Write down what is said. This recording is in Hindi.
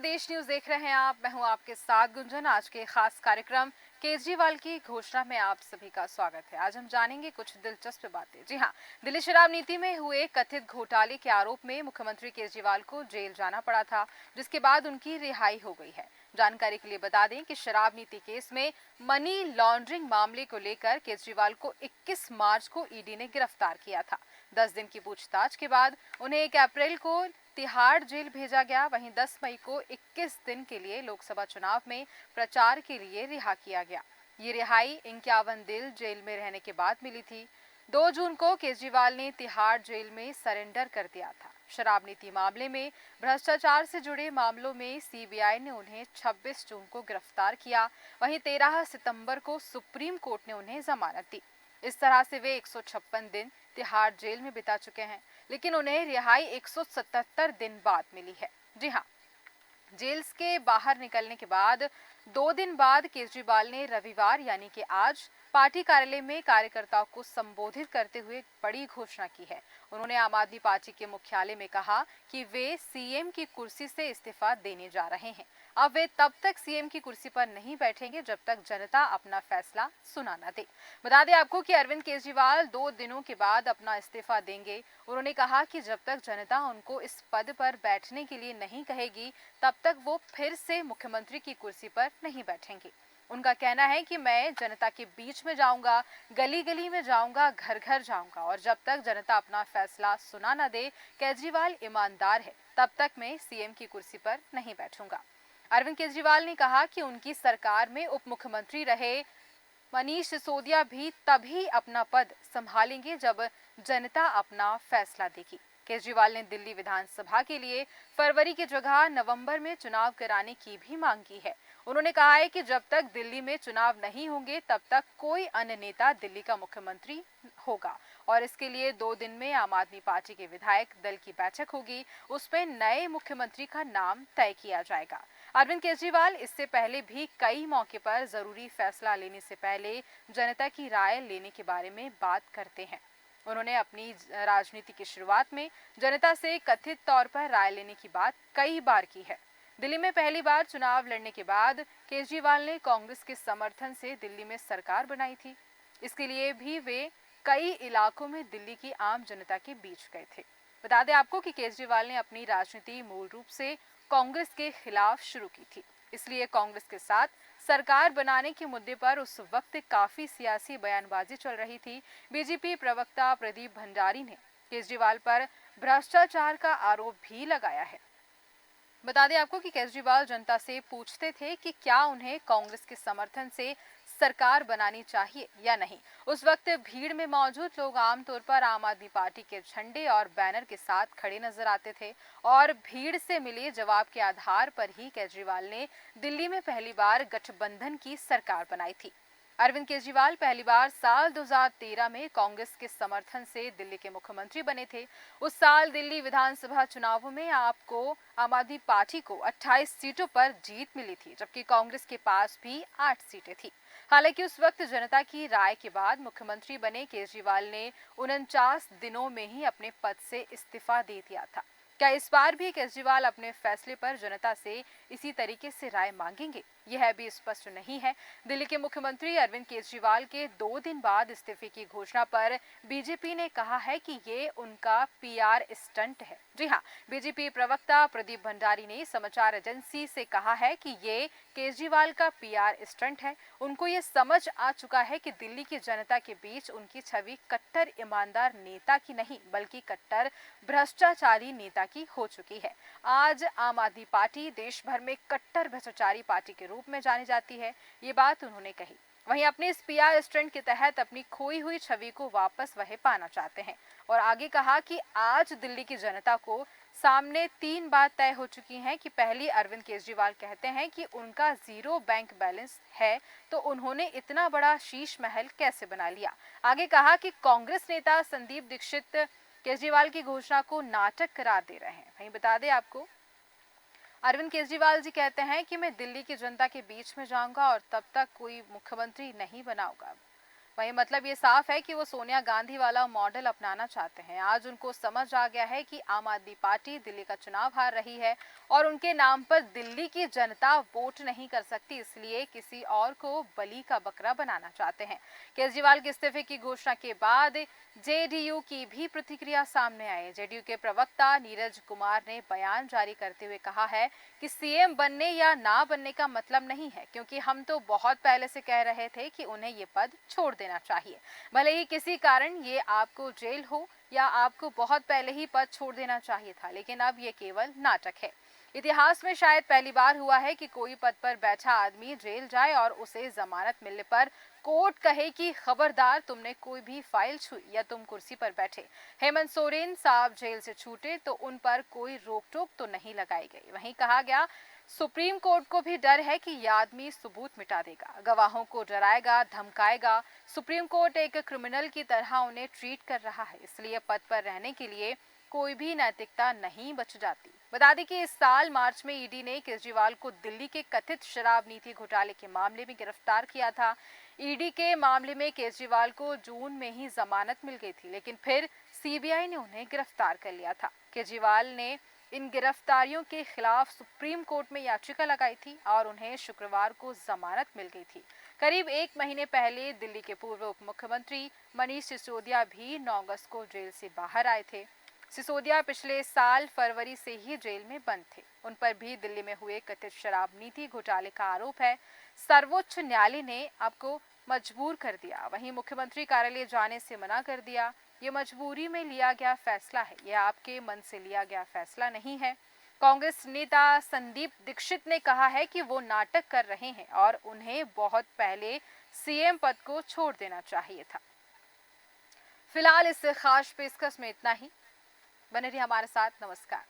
देश न्यूज देख रहे हैं आप। मैं हूं आपके साथ गुंजन। आज के खास कार्यक्रम केजरीवाल की घोषणा में आप सभी का स्वागत है। आज हम जानेंगे कुछ दिलचस्प बातें। जी हां, दिल्ली शराब नीति में हुए कथित घोटाले के आरोप में मुख्यमंत्री केजरीवाल को जेल जाना पड़ा था, जिसके बाद उनकी रिहाई हो गई है। जानकारी के लिए बता दें कि शराब नीति केस में मनी लॉन्ड्रिंग मामले को लेकर केजरीवाल को 21 मार्च को ईडी ने गिरफ्तार किया था। 10 दिन की पूछताछ के बाद उन्हें 1 अप्रैल को तिहाड़ जेल भेजा गया। वहीं 10 मई को 21 दिन के लिए लोकसभा चुनाव में प्रचार के लिए रिहा किया गया। ये रिहाई 51 दिन जेल में रहने के बाद मिली थी। 2 जून को केजरीवाल ने तिहाड़ जेल में सरेंडर कर दिया था। शराब नीति मामले में भ्रष्टाचार से जुड़े मामलों में सीबीआई ने उन्हें 26 जून को गिरफ्तार किया। वहीं 13 सितंबर को सुप्रीम कोर्ट ने उन्हें जमानत दी। इस तरह से वे 156 दिन तिहाड़ जेल में बिता चुके हैं, लेकिन उन्हें रिहाई 177 दिन बाद मिली है। जी हां, जेल के बाहर निकलने के बाद 2 दिन बाद केजरीवाल ने रविवार यानी कि आज पार्टी कार्यालय में कार्यकर्ताओं को संबोधित करते हुए बड़ी घोषणा की है। उन्होंने आम आदमी पार्टी के मुख्यालय में कहा कि वे सीएम की कुर्सी से इस्तीफा देने जा रहे हैं। अब वे तब तक सीएम की कुर्सी पर नहीं बैठेंगे जब तक जनता अपना फैसला सुना न दे। बता दें आपको कि अरविंद केजरीवाल 2 दिनों के बाद अपना इस्तीफा देंगे। उन्होंने कहा कि जब तक जनता उनको इस पद पर बैठने के लिए नहीं कहेगी, तब तक वो फिर से मुख्यमंत्री की कुर्सी पर नहीं बैठेंगे। उनका कहना है कि मैं जनता के बीच में जाऊंगा, गली गली में जाऊंगा, घर घर जाऊंगा और जब तक जनता अपना फैसला सुना न दे, केजरीवाल ईमानदार है, तब तक मैं सीएम की कुर्सी पर नहीं बैठूंगा। अरविंद केजरीवाल ने कहा कि उनकी सरकार में उप मुख्यमंत्री रहे मनीष सिसोदिया भी तभी अपना पद संभालेंगे जब जनता अपना फैसला देगी। केजरीवाल ने दिल्ली विधानसभा के लिए फरवरी की जगह नवंबर में चुनाव कराने की भी मांग की है। उन्होंने कहा है कि जब तक दिल्ली में चुनाव नहीं होंगे तब तक कोई अन्य नेता दिल्ली का मुख्यमंत्री होगा और इसके लिए 2 दिन में आम आदमी पार्टी के विधायक दल की बैठक होगी। उसमें नए मुख्यमंत्री का नाम तय किया जाएगा। अरविंद केजरीवाल इससे पहले भी कई मौके पर जरूरी फैसला लेने से पहले जनता की राय लेने के बारे में बात करते हैं। उन्होंने अपनी राजनीति की शुरुआत में जनता से कथित तौर पर राय लेने की बात कई बार की है। दिल्ली में पहली बार चुनाव लड़ने के बाद केजरीवाल ने कांग्रेस के समर्थन से दिल्ली में सरकार बनाई थी। इसके लिए भी वे कई इलाकों में दिल्ली की आम जनता के बीच गए थे। बता दें आपको कि केजरीवाल ने अपनी राजनीति मूल रूप से कांग्रेस के खिलाफ शुरू की थी, इसलिए कांग्रेस के साथ सरकार बनाने के मुद्दे पर उस वक्त काफी सियासी बयानबाजी चल रही थी। बीजेपी प्रवक्ता प्रदीप भंडारी ने केजरीवाल पर भ्रष्टाचार का आरोप भी लगाया है। बता दें आपको कि केजरीवाल जनता से पूछते थे कि क्या उन्हें कांग्रेस के समर्थन से सरकार बनानी चाहिए या नहीं। उस वक्त भीड़ में मौजूद लोग आमतौर पर आम आदमी पार्टी के झंडे और बैनर के साथ खड़े नजर आते थे और भीड़ से मिले जवाब के आधार पर ही केजरीवाल ने दिल्ली में पहली बार गठबंधन की सरकार बनाई थी। अरविंद केजरीवाल पहली बार साल 2013 में कांग्रेस के समर्थन से दिल्ली के मुख्यमंत्री बने थे। उस साल दिल्ली विधानसभा चुनावों में आम आदमी पार्टी को 28 सीटों पर जीत मिली थी, जबकि कांग्रेस के पास भी 8 सीटें थी। हालांकि उस वक्त जनता की राय के बाद मुख्यमंत्री बने केजरीवाल ने 49 दिनों में ही अपने पद से इस्तीफा दे दिया था। क्या इस बार भी केजरीवाल अपने फैसले पर जनता से इसी तरीके से राय मांगेंगे, यह भी स्पष्ट नहीं है। दिल्ली के मुख्यमंत्री अरविंद केजरीवाल के 2 दिन बाद इस्तीफे की घोषणा पर बीजेपी ने कहा है कि ये उनका पीआर स्टंट है। जी हां, बीजेपी प्रवक्ता प्रदीप भंडारी ने समाचार एजेंसी से कहा है कि ये केजरीवाल का पीआर स्टंट है। उनको ये समझ आ चुका है कि दिल्ली की जनता के बीच उनकी छवि कट्टर ईमानदार नेता की नहीं बल्कि कट्टर भ्रष्टाचारी नेता की हो चुकी है। आज आम आदमी पार्टी देश भर में कट्टर भ्रष्टाचारी पार्टी के रूप में जानी जाती है, ये बात उन्होंने कही। वहीं अपने इस पीआर स्टंट के तहत अपनी खोई हुई छवि को वापस वह पाना चाहते हैं और आगे कहा कि आज दिल्ली की जनता को सामने 3 बात तय हो चुकी हैं कि पहली, अरविंद केजरीवाल कहते हैं कि उनका 0 बैंक बैलेंस है, तो उन्होंने इतना बड़ा शीश महल कैसे बना लिया। आगे कहा कि कांग्रेस नेता संदीप दीक्षित केजरीवाल की घोषणा को नाटक करार दे रहे हैं। वहीं बता दें आपको, अरविंद केजरीवाल जी कहते हैं कि मैं दिल्ली की जनता के बीच में जाऊंगा और तब तक कोई मुख्यमंत्री नहीं बनाऊंगा। वही मतलब ये साफ है कि वो सोनिया गांधी वाला मॉडल अपनाना चाहते हैं। आज उनको समझ आ गया है कि आम आदमी पार्टी दिल्ली का चुनाव हार रही है और उनके नाम पर दिल्ली की जनता वोट नहीं कर सकती, इसलिए किसी और को बलि का बकरा बनाना चाहते हैं। केजरीवाल के इस्तीफे की घोषणा के बाद जेडीयू की भी प्रतिक्रिया सामने आई। जेडीयू के प्रवक्ता नीरज कुमार ने बयान जारी करते हुए कहा है कि सीएम बनने या ना बनने का मतलब नहीं है, क्योंकि हम तो बहुत पहले से कह रहे थे कि उन्हें ये पद छोड़ देना चाहिए। भले ही किसी कारण ये आपको जेल हो या आपको बहुत पहले ही पद छोड़ देना चाहिए था, लेकिन अब ये केवल नाटक है। इतिहास में शायद पहली बार हुआ है कि कोई पद पर बैठा आदमी जेल जाए और उसे जमानत मिलने पर कोर्ट कहे कि खबरदार, तुमने कोई भी फाइल छुई या तुम कुर्सी पर बैठे। हेमंत सोरेन साहब जेल से छूटे तो उन पर कोई रोक टोक तो नहीं लगाई गई। वहीं कहा गया सुप्रीम कोर्ट को भी डर है कि यह आदमी सबूत मिटा देगा, गवाहों को डराएगा, धमकाएगा। सुप्रीम कोर्ट एक क्रिमिनल की तरह उन्हें ट्रीट कर रहा है, इसलिए पद पर रहने के लिए कोई भी नैतिकता नहीं बच जाती। बता दें कि इस साल मार्च में ईडी ने केजरीवाल को दिल्ली के कथित शराब नीति घोटाले के मामले में गिरफ्तार किया था। ईडी के मामले में केजरीवाल को जून में ही जमानत मिल गई थी, लेकिन फिर सीबीआई ने उन्हें गिरफ्तार कर लिया था। केजरीवाल ने इन गिरफ्तारियों के खिलाफ सुप्रीम कोर्ट में याचिका लगाई थी और उन्हें शुक्रवार को जमानत मिल गई थी। करीब एक महीने पहले दिल्ली के पूर्व उप मुख्यमंत्री मनीष सिसोदिया भी 9 अगस्त को जेल से बाहर आए थे। सिसोदिया पिछले साल फरवरी से ही जेल में बंद थे। उन पर भी दिल्ली में हुए कथित शराब नीति घोटाले का आरोप है। सर्वोच्च न्यायालय ने आपको मजबूर कर दिया, वहीं मुख्यमंत्री कार्यालय जाने से मना कर दिया। ये मजबूरी में लिया गया फैसला है, यह आपके मन से लिया गया फैसला नहीं है। कांग्रेस नेता संदीप दीक्षित ने कहा है कि वो नाटक कर रहे हैं और उन्हें बहुत पहले सीएम पद को छोड़ देना चाहिए था। फिलहाल इस खास पेशकश में इतना ही। बने रहिए हमारे साथ। नमस्कार।